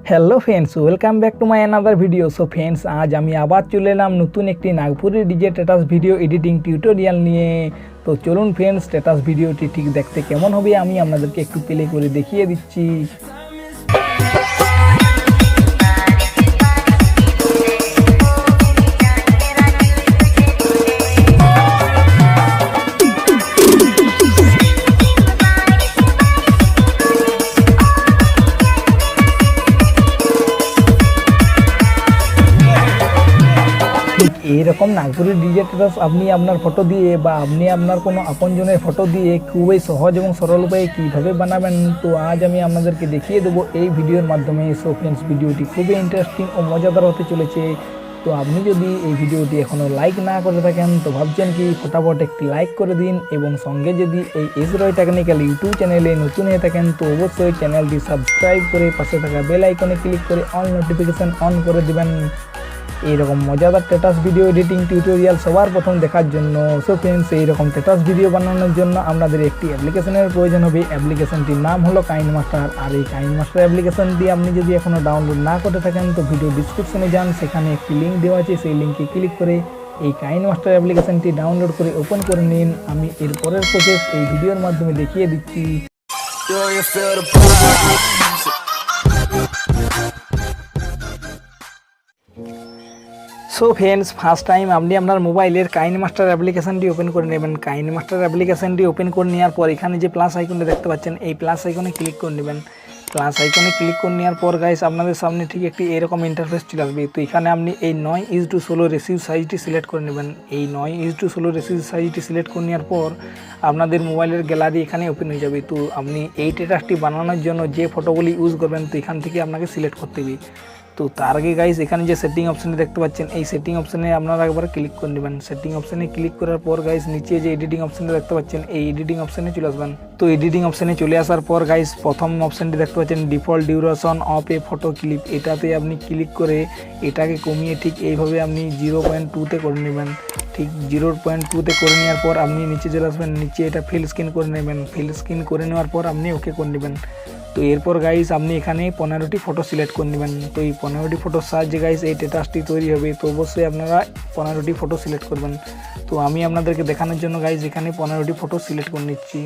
Hello friends, welcome back to my another video. So friends, आज আমি আবার চলে এলাম নতুন একটি Nagpuri DJ status video editing tutorial নিয়ে। তো চলুন ফ্রেন্ডস, স্ট্যাটাস ভিডিওটি ঠিক দেখতে কেমন হবে আমি আপনাদেরকে একটু প্লে করে দেখিয়ে দিচ্ছি। এইরকম নাগপুরের ডিজে স্ট্যাটাস আপনি আপনার ফটো দিয়ে বা আপনি আপনার কোনো আপনজনের ফটো দিয়ে খুবই সহজ এবং সরল উপায়ে কীভাবে বানাবেন, তো আজ আমি আপনাদেরকে দেখিয়ে দেবো এই ভিডিওর মাধ্যমে। সো ফ্রেন্ডস, ভিডিওটি খুবই ইন্টারেস্টিং ও মজাদার হতে চলেছে। তো আপনি যদি এই ভিডিওটি এখনও লাইক না করে থাকেন তো ভাবছেন কি ফটাফট একটি লাইক করে দিন, এবং সঙ্গে যদি এই এসরয় টেকনিক্যাল ইউটিউব চ্যানেলে নতুন হয়ে থাকেন তো অবশ্যই চ্যানেলটি সাবস্ক্রাইব করে পাশে থাকা বেল আইকনে ক্লিক করে অল নোটিফিকেশান অন করে দেবেন এইরকম মজাদার স্ট্যাটাস ভিডিও এডিটিং টিউটোরিয়াল সবার প্রথম দেখার জন্য। সো ফ্রেন্ডস, এইরকম স্ট্যাটাস ভিডিও বানানোর জন্য আপনাদের একটি অ্যাপ্লিকেশনের প্রয়োজন হবে। অ্যাপ্লিকেশনটির নাম হলো কাইনমাস্টার। আর এই কাইনমাস্টার অ্যাপ্লিকেশনটি আপনি যদি এখনও ডাউনলোড না করে থাকেন তো ভিডিও ডিসক্রিপশনে যান, সেখানে একটি লিঙ্ক দেওয়া আছে, সেই লিঙ্কে ক্লিক করে এই কাইনমাস্টার অ্যাপ্লিকেশনটি ডাউনলোড করে ওপেন করে নিন। আমি এর পরের প্রসেস এই ভিডিওর মাধ্যমে দেখিয়ে দিচ্ছি। সো ফ্রেন্ডস, ফার্স্ট টাইম আপনি আপনার মোবাইলের কাইনমাস্টার অ্যাপ্লিকেশনটি ওপেন করে নেবেন। কাইনমাস্টার অ্যাপ্লিকেশনটি ওপেন করে নেওয়ার পর এখানে যে প্লাস আইকনটা দেখতে পাচ্ছেন, এই প্লাস আইকনে ক্লিক করে নেবেন। প্লাস আইকনে ক্লিক করে নেওয়ার পর গাইস আপনাদের সামনে ঠিক একটি এরকম ইন্টারফেস চলে আসবে। তো এখানে আপনি এই 9:16 রেসিভ সাইজটি সিলেক্ট করে নেবেন। এই 9:16 রেসিভ সাইজটি সিলেক্ট করে নেওয়ার পর আপনাদের মোবাইলের গ্যালারি এখানে ওপেন হয়ে যাবে। তো আপনি এই স্ট্যাটাসটি বানানোর জন্য যে ফটোগুলি ইউজ করবেন তো এখান থেকে আপনাকে সিলেক্ট করতে হবে। তো তার আগে গাইস এখানে যে সেটিং অপশানটি দেখতে পাচ্ছেন, এই সেটিং অপশানে আপনারা একবার ক্লিক করে নেবেন। সেটিং অপশানে ক্লিক করার পর গাইস নিচে যে এডিটিং অপশানটা দেখতে পাচ্ছেন, এই এডিটিং অপশানে চলে আসবেন। তো এডিটিং অপশানে চলে আসার পর গাইস প্রথম অপশানটি দেখতে পাচ্ছেন default duration of A photo clip, এটাতে আপনি ক্লিক করে এটাকে কমিয়ে ঠিক এইভাবে আপনি 0.2তে করে নেবেন। ঠিক 0.2তে করে নেওয়ার পর আপনি নিচে চলে আসবেন, নিচে এটা ফিল স্ক্রিন করে নেবেন। ফিল স্ক্রিন করে নেওয়ার পর আপনি ওকে করে নেবেন। তো এরপর গাইস আপনি এখানে 15টি ফটো সিলেক্ট করে নেবেন। তো এই 15টি ফটোর সাহায্যে গাইস এই স্ট্যাটাসটি তৈরি হবে। তো অবশ্যই আপনারা 15টি ফটো সিলেক্ট করবেন। তো আমি আপনাদেরকে দেখানোর জন্য গাইস এখানে 15টি ফটো সিলেক্ট করে নিচ্ছি।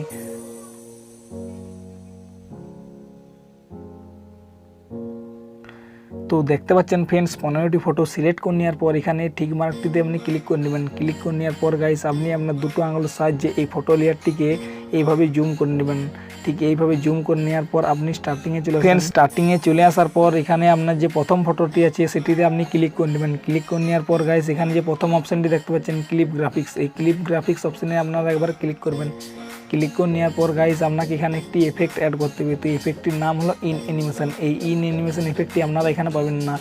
তো দেখতে পাচ্ছেন ফ্রেন্ডস, 15টি ফটো সিলেক্ট করে নেওয়ার পর এখানে ঠিক মার্কটিতে আপনি ক্লিক করে নেবেন। ক্লিক করে নেওয়ার পর গাইস আপনি আপনার দুটো আঙুলের সাহায্যে এই ফটো লেয়ারটিকে এইভাবে জুম করে নেবেন। ঠিক এইভাবে জুম করে নেওয়ার পর আপনি স্টার্টিংয়ে চলে আসবেন। স্টার্টিংয়ে চলে আসার পর এখানে আপনার যে প্রথম ফটোটি আছে সেটিতে আপনি ক্লিক করে নেবেন। ক্লিক করে নেওয়ার পর গাইস এখানে যে প্রথম অপশানটি দেখতে পাচ্ছেন ক্লিপ গ্রাফিক্স, এই ক্লিপ গ্রাফিক্স অপশানে আপনারা একবার ক্লিক করবেন। ক্লিক করে নেওয়ার পর গাইস আপনাকে এখানে একটি এফেক্ট অ্যাড করতে হবে। তো এফেক্টটির নাম হলো ইন অ্যানিমেশন। এই ইন অ্যানিমেশন এফেক্টটি আপনারা এখানে পাবেন না।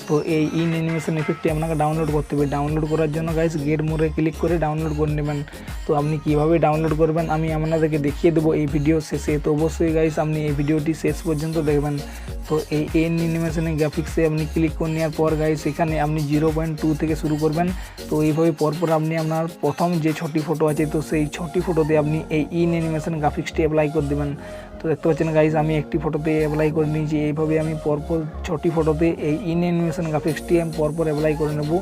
তো এই ইন অ্যানিমেশন এফেক্টটি আপনাকে ডাউনলোড করতে হবে। ডাউনলোড করার জন্য গাইস গেট মোরে ক্লিক করে ডাউনলোড করে নেবেন। তো আপনি কীভাবে ডাউনলোড করবেন আমি আপনাদেরকে দেখিয়ে দেবো এই ভিডিও শেষে। তো অবশ্যই গাইস আপনি এই ভিডিওটি শেষ পর্যন্ত দেখবেন। তো এই ইন অ্যানিমেশনের গ্রাফিক্সে আপনি ক্লিক করে নেওয়ার পর গাইস এখানে আপনি 0.2 থেকে শুরু করবেন। তো এইভাবে পরপর আপনি আপনার প্রথম যে 6টি ফটো আছে তো সেই 6টি ফটোতে আপনি এই ইন অ্যানিমেশন গ্রাফিক্সটি অ্যাপ্লাই করে দেবেন। তো দেখতে পাচ্ছেন গাইস আমি একটি ফটোতে অ্যাপ্লাই করে নিয়েছি। এইভাবে আমি পরপর 6টি ফটোতে এই ইন অ্যানিমেশন গ্রাফিক্সটি আমি পরপর অ্যাপ্লাই করে নেব।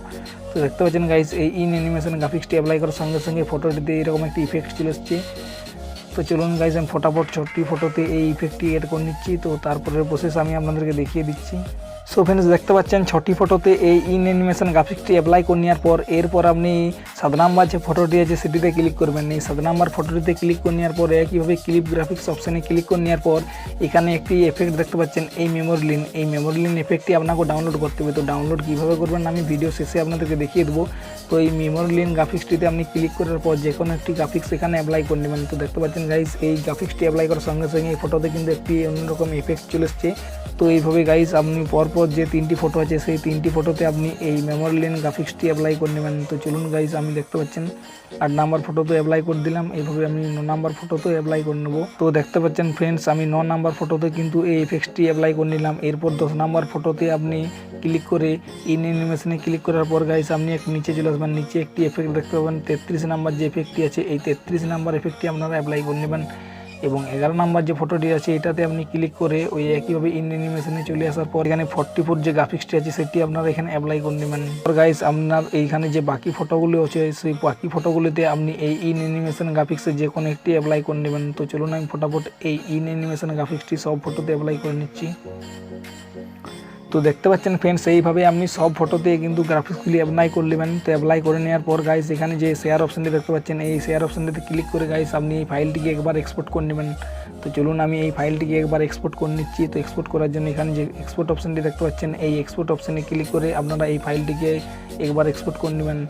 তো দেখতে পাচ্ছেন গাইস এই ইন অ্যানিমেশন গ্রাফিক্সটি অ্যাপ্লাই করার সঙ্গে সঙ্গে ফটোটিতে এরকম একটি ইফেক্ট চলে এসছে। তো চলুন গাইস আমি ফটাফট 6টি ফটোতে এই ইফেক্টটি এড করে নিচ্ছি। তো তারপরের প্রসেস আমি আপনাদেরকে দেখিয়ে দিচ্ছি। সো ফ্রেন্ডস, দেখতে পাচ্ছেন 6টি ফটোতে এই ইন অ্যানিমেশন গ্রাফিক্সটি অ্যাপ্লাই করে নেওয়ার পর এরপর আপনি 7 নাম্বার যে ফটোটি আছে সেটিতে ক্লিক করবেন। এই 7 নাম্বার ফটোটিতে ক্লিক করে নেওয়ার পর একইভাবে ক্লিপ গ্রাফিক্স অপশানে ক্লিক করে নেওয়ার পর এখানে একটি এফেক্ট দেখতে পাচ্ছেন এই মেমোরিলিন। এই মেমোরিলিন এফেক্টটি আপনাকে ডাউনলোড করতে হবে। তো ডাউনলোড কীভাবে করবেন আমি ভিডিও শেষে আপনাদেরকে দেখিয়ে দেবো। তো এই মেমোরিলিন গ্রাফিক্সটিতে আপনি ক্লিক করার পর যে কোনো একটি গ্রাফিক্স এখানে অ্যাপ্লাই করে নেবেন। তো দেখতে পাচ্ছেন গাইস এই গ্রাফিক্সটি অ্যাপ্লাই করার সঙ্গে সঙ্গে এই ফটোতে কিন্তু একটি অন্যরকম এফেক্ট চলে এসছে। তো এইভাবে গাইস আপনি পরপর যে 3টি ফটো আছে সেই 3টি ফটোতে আপনি এই মেমোরিলিন গ্রাফিক্সটি অ্যাপ্লাই করে নেবেন। তো চলুন গাইস আমি দেখতে পাচ্ছেন 8 নাম্বার ফটোতে অ্যাপ্লাই করে দিলাম। এইভাবে আমি 9 নাম্বার ফটোতেও অ্যাপ্লাই করে নেব। তো দেখতে পাচ্ছেন ফ্রেন্ডস আমি 9 নাম্বার ফটোতে কিন্তু এই এফেক্টটি অ্যাপ্লাই করে নিলাম। এরপর 10 নাম্বার ফটোতে আপনি ক্লিক করে ইন অ্যানিমেশনে ক্লিক করার পর গাইস আপনি একটু নিচে চলে আসবেন। নিচে একটি এফেক্ট দেখতে পাবেন 33 নাম্বার যে এফেক্টটি আছে এই 33 নাম্বার এফেক্টটি আপনারা অ্যাপ্লাই করে নেবেন। এবং 11 নাম্বার যে ফটোটি আছে এটাতে আপনি ক্লিক করে ওই একইভাবে ইন অ্যানিমেশনে চলে আসার পর এখানে 44 যে গ্রাফিক্সটি আছে সেটি আপনারা এখানে অ্যাপ্লাই করে নেবেন। তো গাইস আপনার এইখানে যে বাকি ফটোগুলো আছে সেই বাকি ফটোগুলিতে আপনি এই ইন অ্যানিমেশন গ্রাফিক্সে যে কোনো একটি অ্যাপ্লাই করে নেবেন। তো চলুন আমি ফটাফট এই ইন অ্যানিমেশন গ্রাফিক্সটি সব ফটোতে অ্যাপ্লাই করে নিচ্ছি। তো দেখতে পাচ্ছেন ফ্রেন্ডস, এইভাবে আপনি সব ফটোতে কিন্তু গ্রাফিক্সগুলি অ্যাপ্লাই করে নেবেন। তো অ্যাপ্লাই করে নেওয়ার পর গাইস এখানে যে শেয়ার অপশানটি দেখতে পাচ্ছেন এই শেয়ার অপশানটিতে ক্লিক করে গাইস আপনি এই ফাইলটিকে একবার এক্সপোর্ট করে নেবেন। তো চলুন আমি এই ফাইলটিকে একবার এক্সপোর্ট করে নিচ্ছি। তো এক্সপোর্ট করার জন্য এখানে যে এক্সপোর্ট অপশানটি দেখতে পাচ্ছেন এই এক্সপোর্ট অপশানে ক্লিক করে আপনারা এই ফাইলটিকে একবার এক্সপোর্ট করে নেবেন।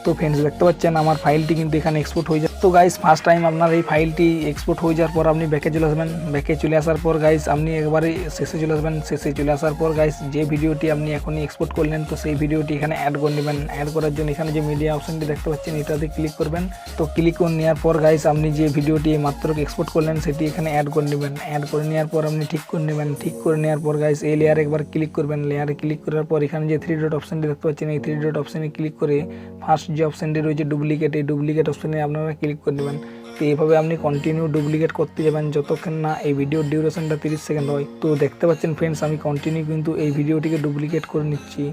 তো ফ্রেন্ডস দেখতে পাচ্ছেন আমার ফাইলটি কিন্তু এখানে এক্সপোর্ট হয়ে যায়। তো গাইস ফার্স্ট টাইম আপনার এই ফাইলটি এক্সপোর্ট হয়ে যাওয়ার পর আপনি ব্যাকে চলে আসবেন। ব্যাকে চলে আসার পর গাইস আপনি একবারে শেষে চলে আসবেন। শেষে চলে আসার পর গাইস যে ভিডিওটি আপনি এখনই এক্সপোর্ট করলেন তো সেই ভিডিওটি এখানে অ্যাড করে নেবেন। অ্যাড করার জন্য এখানে যে মিডিয়া অপশানটি দেখতে পাচ্ছেন এটাতে ক্লিক করবেন। তো ক্লিক করে নেওয়ার পর গাইস আপনি যে ভিডিওটি মাত্র এক্সপোর্ট করলেন সেটি এখানে অ্যাড করে নেবেন। অ্যাড করে নেওয়ার পর আপনি ঠিক করে নেবেন। ঠিক করে নেওয়ার পর গাইস এই লেয়ারে একবার ক্লিক করবেন। লেয়ারে ক্লিক করার পর এখানে যে 3 ডট অপশানটি দেখতে পাচ্ছেন এই 3 ডট অপশানে ক্লিক করে ফার্স্ট যে অপশানটি রয়েছে ডুপ্লিকেট, এই ডুপ্লিকেট অপশানে আপনারা ক্লিক করে নেবেন। তো এইভাবে আপনি কন্টিনিউ ডুপ্লিকেট করতে যাবেন যতক্ষণ না এই ভিডিওর ডিউরেশনটা 30 সেকেন্ড হয়। তো দেখতে পাচ্ছেন ফ্রেন্ডস আমি কন্টিনিউ কিন্তু এই ভিডিওটিকে ডুপ্লিকেট করে নিচ্ছি।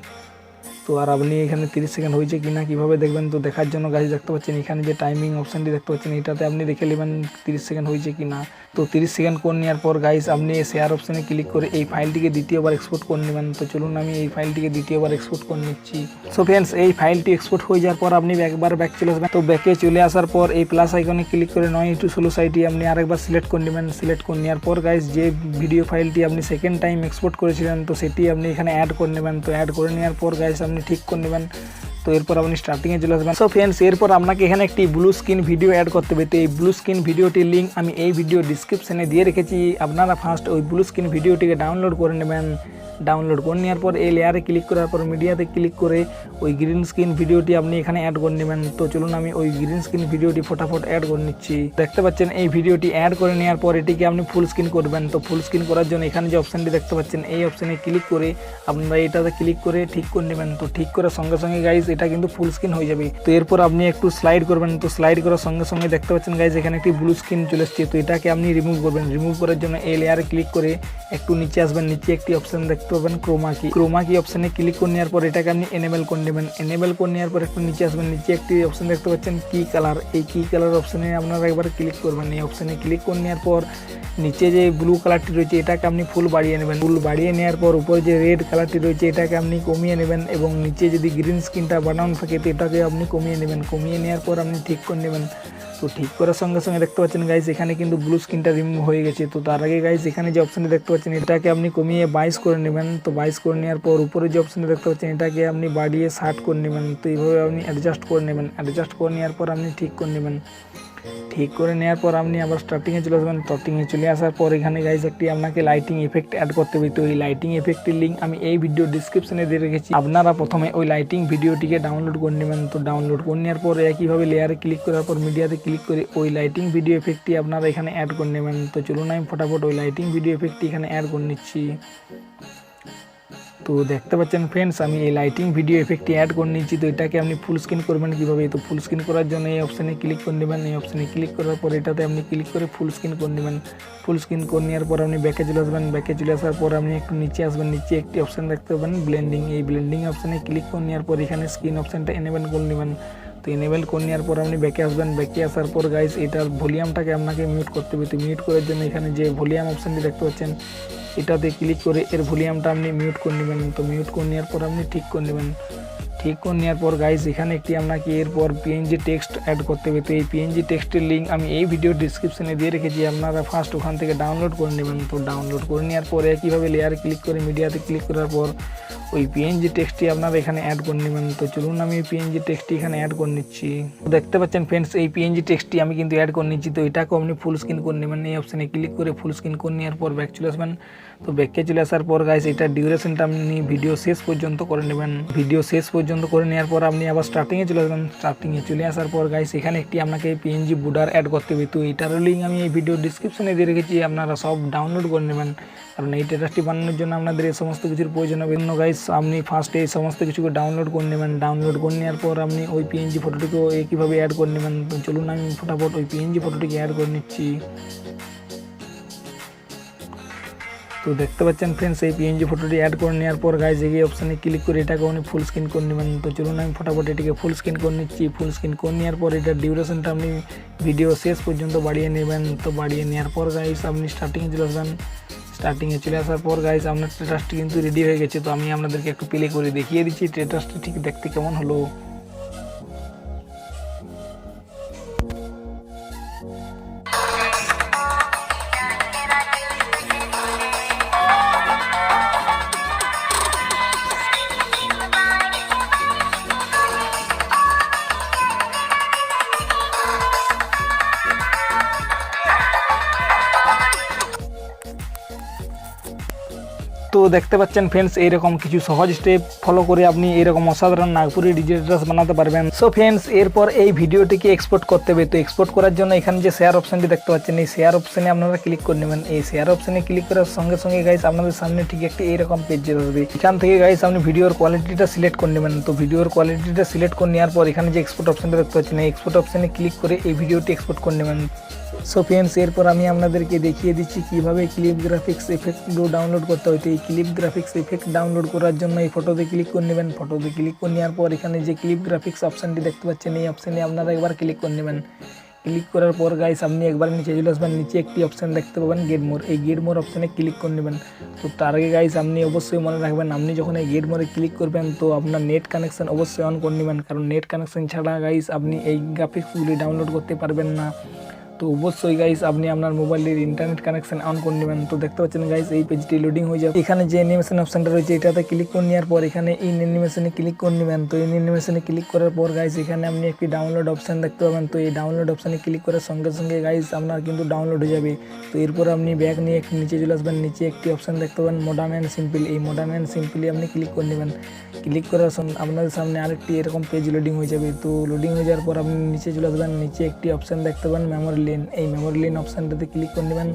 তো আর আপনি এখানে 30 সেকেন্ড হয়েছে কিনা কীভাবে দেখবেন, তো দেখার জন্য গাইস দেখতে পাচ্ছেন এখানে যে টাইমিং অপশানটি দেখতে পাচ্ছেন এটাতে আপনি দেখে নেবেন 30 সেকেন্ড হয়েছে কিনা। তো 30 সেকেন্ড করে নেওয়ার পর গাইস আপনি শেয়ার অপশানে ক্লিক করে এই ফাইলটিকে দ্বিতীয়বার এক্সপোর্ট করে নেবেন। তো চলুন আমি এই ফাইলটিকে দ্বিতীয়বার এক্সপোর্ট করে নিচ্ছি। সো ফ্রেন্ডস এই ফাইলটি এক্সপোর্ট হয়ে যাওয়ার পর আপনি একবার ব্যাক চলে আসবেন। তো ব্যাকে চলে আসার পর এই প্লাস আইকনে ক্লিক করে 9:16 সাইটটি আপনি আরেকবার সিলেক্ট করে নেবেন। সিলেক্ট করে নেওয়ার পর গাইস যে ভিডিও ফাইলটি আপনি সেকেন্ড টাইম এক্সপোর্ট করেছিলেন তো সেটি আপনি এখানে অ্যাড করে নেবেন। তো অ্যাড করে নেওয়ার পর গাইস আপনি ঠিক করে নেবেন। তো এরপর আপনি স্টার্টিংয়ে চলে আসবেন। সো ফ্রেন্ডস এরপর আপনাকে এখানে একটি ব্লু স্ক্রিন ভিডিও অ্যাড করতে হবে। তো এই ব্লু স্ক্রিন ভিডিওটির লিঙ্ক আমি এই ভিডিও ডিসক্রিপশনে দিয়ে রেখেছি। আপনারা ফার্স্ট ওই ব্লু স্ক্রিন ভিডিওটিকে ডাউনলোড করে নেবেন। ডাউনলোড করে নেওয়ার পর এই লেয়ারে ক্লিক করার পর মিডিয়াতে ক্লিক করে ওই গ্রিন স্ক্রিন ভিডিওটি আপনি এখানে অ্যাড করে নেবেন। তো চলুন আমি ওই গ্রিন স্ক্রিন ভিডিওটি ফটাফট অ্যাড করে নিচ্ছি। দেখতে পাচ্ছেন এই ভিডিওটি অ্যাড করে নেওয়ার পর এটিকে আপনি ফুল স্ক্রিন করবেন। তো ফুল স্ক্রিন করার জন্য এখানে যে অপশানটি দেখতে পাচ্ছেন এই অপশানে ক্লিক করে আপনারা এটাতে ক্লিক করে ঠিক করে নেবেন। তো ঠিক করার সঙ্গে সঙ্গে গাইজ এটা কিন্তু ফুল স্ক্রিন হয়ে যাবে। তো এরপর আপনি একটু স্লাইড করবেন। তো স্লাইড করার সঙ্গে সঙ্গে দেখতে পাচ্ছেন গাইজ এখানে একটি ব্লু স্ক্রিন চলে এসেছে। তো এটাকে আপনি রিমুভ করবেন। রিমুভ করার জন্য এই লেয়ারে ক্লিক করে একটু নিচে আসবেন। নিচে একটি অপশান দেখতে পাবেন ক্রোমা কি অপশানে ক্লিক করে নেওয়ার পর এটাকে আপনি এনেবল করে নেবেন। এনেবল করে নেওয়ার পর একটু নিচে আসবেন। নিচে একটি অপশান দেখতে পাচ্ছেন কি কালার, এই কি কালার অপশানে আপনারা একবার ক্লিক করবেন। এই অপশানে ক্লিক করে নেওয়ার পর নিচে যে ব্লু কালারটি রয়েছে এটাকে আপনি ফুল বাড়িয়ে নেবেন। ফুল বাড়িয়ে নেওয়ার পর উপরে যে রেড কালারটি রয়েছে এটাকে আপনি কমিয়ে নেবেন এবং নিচে যদি গ্রিন স্ক্রিনটা বানানো থাকে তো এটাকে আপনি কমিয়ে নেবেন। কমিয়ে নেওয়ার পর আপনি ঠিক করে নেবেন। তো ঠিক করার সঙ্গে সঙ্গে দেখতে পাচ্ছেন গাইস এখানে কিন্তু ব্লু স্ক্রিনটা রিমুভ হয়ে গেছে। তো তার আগে গাইস এখানে যে অপশানটি দেখতে পাচ্ছেন এটাকে আপনি কমিয়ে 22 করে নেবেন। তো 22 করে নেওয়ার পর উপরে যে অপশানটি দেখতে পাচ্ছেন এটাকে আপনি বাড়িয়ে 60 করে নেবেন। তো এইভাবে আপনি অ্যাডজাস্ট করে নেবেন। অ্যাডজাস্ট করে নেওয়ার পর আপনি ঠিক করে নেবেন। ঠিক করে নেওয়ার পর আপনি আবার স্টার্টিংয়ে চলে আসবেন। স্টার্টিংয়ে চলে আসার পর এখানে গাইস একটি আপনাকে লাইটিং এফেক্ট অ্যাড করতে হবে। তো এই লাইটিং এফেক্টের লিঙ্ক আমি এই ভিডিও ডিসক্রিপশনে দিয়ে রেখেছি। আপনারা প্রথমে ওই লাইটিং ভিডিওটিকে ডাউনলোড করে নেবেন। তো ডাউনলোড করে নেওয়ার পর একইভাবে লেয়ারে ক্লিক করার পর মিডিয়াতে ক্লিক করে ওই লাইটিং ভিডিও এফেক্টটি আপনারা এখানে অ্যাড করে নেবেন। তো চলুন আমি ফটাফট ওই লাইটিং ভিডিও এফেক্টটি এখানে অ্যাড করে নিচ্ছি। তো দেখতে পাচ্ছেন ফ্রেন্ডস আমি এই লাইটিং ভিডিও এফেক্টটি অ্যাড করে নিচ্ছি। তো এটাকে আপনি ফুল স্ক্রিন করবেন কীভাবে, তো ফুল স্ক্রিন করার জন্য এই অপশানে ক্লিক করে নেবেন। এই অপশানে ক্লিক করার পর এটাতে আপনি ক্লিক করে ফুল স্ক্রিন করে নেবেন। ফুল স্ক্রিন করে নেওয়ার পর আপনি ব্যাকে চলে আসবেন। ব্যাকে চলে আসার পর আপনি একটু নিচে আসবেন। নিচে একটি অপশান দেখতে পাবেন ব্লেন্ডিং, এই ব্লেন্ডিং অপশানে ক্লিক করে নেওয়ার পর এখানে স্ক্রিন অপশানটা এনেবল করে নেবেন। তো এনেবল করে নেওয়ার পর আপনি ব্যাকে আসবেন। ব্যাকে আসার পর গাইস এটার ভলিউমটাকে আপনাকে মিউট করতে হবে। তো মিউট করার জন্য এখানে যে ভলিউম অপশানটি দেখতে পাচ্ছেন এটাতে ক্লিক করে এর ভলিউমটা আপনি মিউট করে নেবেন। তো মিউট করে নেওয়ার পর আপনি ঠিক করে নেবেন। ঠিক করে নেওয়ার পর গাইস এখানে একটি আপনাকে এরপর পিএনজি টেক্সট অ্যাড করতে হবে। তো এই পিএনজি টেক্সটের লিঙ্ক আমি এই ভিডিও ডিসক্রিপশনে দিয়ে রেখেছি। আপনারা ফার্স্ট ওখান থেকে ডাউনলোড করে নেবেন। তো ডাউনলোড করে নেওয়ার পরে কীভাবে লেয়ারে ক্লিক করে মিডিয়াতে ক্লিক করার পর ওই পিএনজি টেক্সটটি আপনারা এখানে অ্যাড করে নেবেন। তো চলুন আমি এই পিএনজি টেক্সটটি এখানে অ্যাড করে নিচ্ছি। তো দেখতে পাচ্ছেন ফ্রেন্ডস এই পিএনজি টেক্সটটি আমি কিন্তু অ্যাড করে নিচ্ছি। তো এটাকেও আপনি ফুল স্ক্রিন করে নেবেন। এই অপশানে ক্লিক করে ফুল স্ক্রিন করে নেওয়ার পর ব্যাক চলে আসবেন। তো ব্যাকে চলে আসার পর গাইস এটার ডিউরেশনটা আপনি ভিডিও শেষ পর্যন্ত করে নেবেন। ভিডিও শেষ পর্যন্ত করে নেওয়ার পর আপনি আবার স্টার্টিংয়ে চলে আসবেন। স্টার্টিংয়ে চলে আসার পর গাইস এখানে একটি আপনাকে পিএনজি বর্ডার অ্যাড করতে হবে। তো এটারও লিঙ্ক আমি এই ভিডিও ডিসক্রিপশনে দিয়ে রেখেছি। আপনারা সব ডাউনলোড করে নেবেন কারণ এই স্ট্যাটাসটি বানানোর জন্য আপনাদের এই সমস্ত কিছুর প্রয়োজন হবে। গাইস গাইস আপনি ফার্স্টে এই সমস্ত কিছুকে ডাউনলোড করে নেবেন। ডাউনলোড করে নেওয়ার পর আপনি ওই পিএনজি ফটোটিকেও একইভাবে অ্যাড করে নেবেন। তো চলুন আমি ফটাফট ওই পিএনজি ফটোটিকে অ্যাড করে নিচ্ছি। তো দেখতে পাচ্ছেন ফ্রেন্ডস এই পিএনজি ফটোটি অ্যাড করে নেওয়ার পর গাইস এই অপশানে ক্লিক করে এটাকে আপনি ফুল স্ক্রিন করে নেবেন। তো চলুন আমি ফটাফট এটিকে ফুল স্ক্রিন করে নিচ্ছি। ফুল স্ক্রিন করে নেওয়ার পর এটার ডিউরেশনটা আপনি ভিডিও শেষ পর্যন্ত বাড়িয়ে নেবেন। তো বাড়িয়ে নেওয়ার পর গাইস আপনি স্টার্টিংয়ে চলে আসবেন। স্টার্টিংয়ে চলে আসার পর গাইস আপনার স্ট্যাটাসটি কিন্তু রেডি হয়ে গেছে। তো আমি আপনাদেরকে একটু প্লে করে দেখিয়ে দিচ্ছি স্ট্যাটাসটি ঠিক দেখতে কেমন হলো। তো দেখতে পাচ্ছেন ফ্রেন্ডস এইরকম কিছু সহজ স্টেপ ফলো করে আপনি এরকম অসাধারণ নাগপুরি ডিজিটাল ড্রেস বানাতে পারবেন। সো ফ্রেন্ডস এরপর এই ভিডিওটিকে এক্সপোর্ট করতে হবে। তো এক্সপোর্ট করার জন্য এখানে যে শেয়ার অপশানটি দেখতে পাচ্ছেন এই শেয়ার অপশানে আপনারা ক্লিক করে নেবেন। এই শেয়ার অপশানে ক্লিক করার সঙ্গে সঙ্গে গাইস আপনাদের সামনে ঠিক একটি এইরকম পেজ চলে আসবে। এখান থেকে গাইস আপনি ভিডিওর কোয়ালিটিটা সিলেক্ট করে নেবেন। তো ভিডিওর কোয়ালিটিটা সিলেক্ট করে নেওয়ার পর এখানে যে এক্সপোর্ট অপশানটা দেখতে পাচ্ছেন এই এক্সপোর্ট অপশানে ক্লিক করে এই ভিডিওটি এক্সপোর্ট করে নেবেন। সো ফ্রেন্ডস এরপর আমি আপনাদেরকে দেখিয়ে দিচ্ছি কীভাবে ক্লিপ গ্রাফিক্স এফেক্টগুলো ডাউনলোড করতে হয়। তো এই ক্লিপ গ্রাফিক্স এফেক্ট ডাউনলোড করার জন্য এই ফটোতে ক্লিক করে নেবেন। ফটোতে ক্লিক করে নেওয়ার পর এখানে যে ক্লিপ গ্রাফিক্স অপশানটি দেখতে পাচ্ছেন এই অপশানে আপনারা একবার ক্লিক করে নেবেন। ক্লিক করার পর গাইস আপনি একবার নিচে চলে আসবেন। নিচে একটি অপশান দেখতে পাবেন গেট মোর। এই গেট মোর অপশানে ক্লিক করে নেবেন। তো তার আগে গাইস আপনি অবশ্যই মনে রাখবেন আপনি যখন এই গেট মোরে ক্লিক করবেন তো আপনার নেট কানেকশান অবশ্যই অন করে নেবেন, কারণ নেট কানেকশান ছাড়া গাইস আপনি এই গ্রাফিক্সগুলি ডাউনলোড করতে পারবেন না। তো অবশ্যই গাইস আপনি আপনার মোবাইলের ইন্টারনেট কানেকশন অন করে নেবেন। তো দেখতে পাচ্ছেন গাইস এই পেজটি লোডিং হয়ে যাবে। এখানে যে অ্যানিমেশন অপশনটা রয়েছে এটাতে ক্লিক করে নেওয়ার পর এখানে ইন অ্যানিমেশনে ক্লিক করে নেবেন। তো ইন অ্যানিমেশনে ক্লিক করার পর গাইস এখানে আপনি একটি ডাউনলোড অপশন দেখতে পাবেন। তো এই ডাউনলোড অপশনে ক্লিক করার সঙ্গে সঙ্গে গাইস আপনার কিন্তু ডাউনলোড হয়ে যাবে। তো এরপর আপনি ব্যাক নিয়ে একটু নিচে চলে আসবেন। নিচে একটি অপশন দেখতে পাবেন মডার্ন অ্যান্ড সিম্পল। এই মডার্ন অ্যান্ড সিম্পলি আপনি ক্লিক করে নেবেন। ক্লিক করার আপনাদের সামনে আরেকটি এরকম পেজ লোডিং হয়ে যাবে। তো লোডিং হয়ে যাওয়ার পর আপনি নিচে চলে আসবেন। নিচে একটি অপশন দেখতে পাবেন মেমোরি লেন। এই মেমোরি লেন অপশানটাতে ক্লিক করে নেবেন।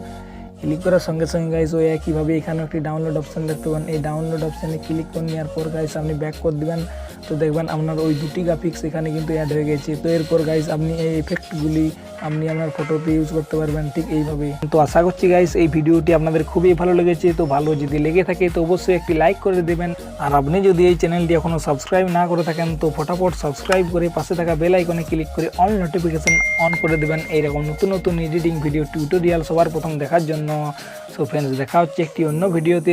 ক্লিক করার সঙ্গে সঙ্গে গাইস ওই একইভাবে এখানে একটি ডাউনলোড অপশান দেখতে পাবেন। এই ডাউনলোড অপশানে ক্লিক করে নেওয়ার পর গাইস আপনি ব্যাক করে দেবেন। তো দেখবেন আপনার ওই দুটি গ্রাফিক্স এখানে কিন্তু অ্যাড হয়ে গেছে। তো এরপর গাইস আপনি এই এফেক্টগুলি আপনি আপনার ফটোতে ইউজ করতে পারবেন ঠিক এইভাবে। তো আশা করছি গাইস এই ভিডিওটি আপনাদের খুবই ভালো লেগেছে। তো ভালো যদি লেগে থাকে তো অবশ্যই একটি লাইক করে দেবেন। আর আপনি যদি এই চ্যানেলটি এখনও সাবস্ক্রাইব না করে থাকেন তো ফটাফট সাবস্ক্রাইব করে পাশে থাকা বেল আইকনে ক্লিক করে অল নোটিফিকেশন অন করে দেবেন এইরকম নতুন নতুন এডিটিং ভিডিও টিউটোরিয়াল সবার প্রথম দেখার জন্য। সো ফ্রেন্ডস দেখা হচ্ছে একটি অন্য ভিডিওতে।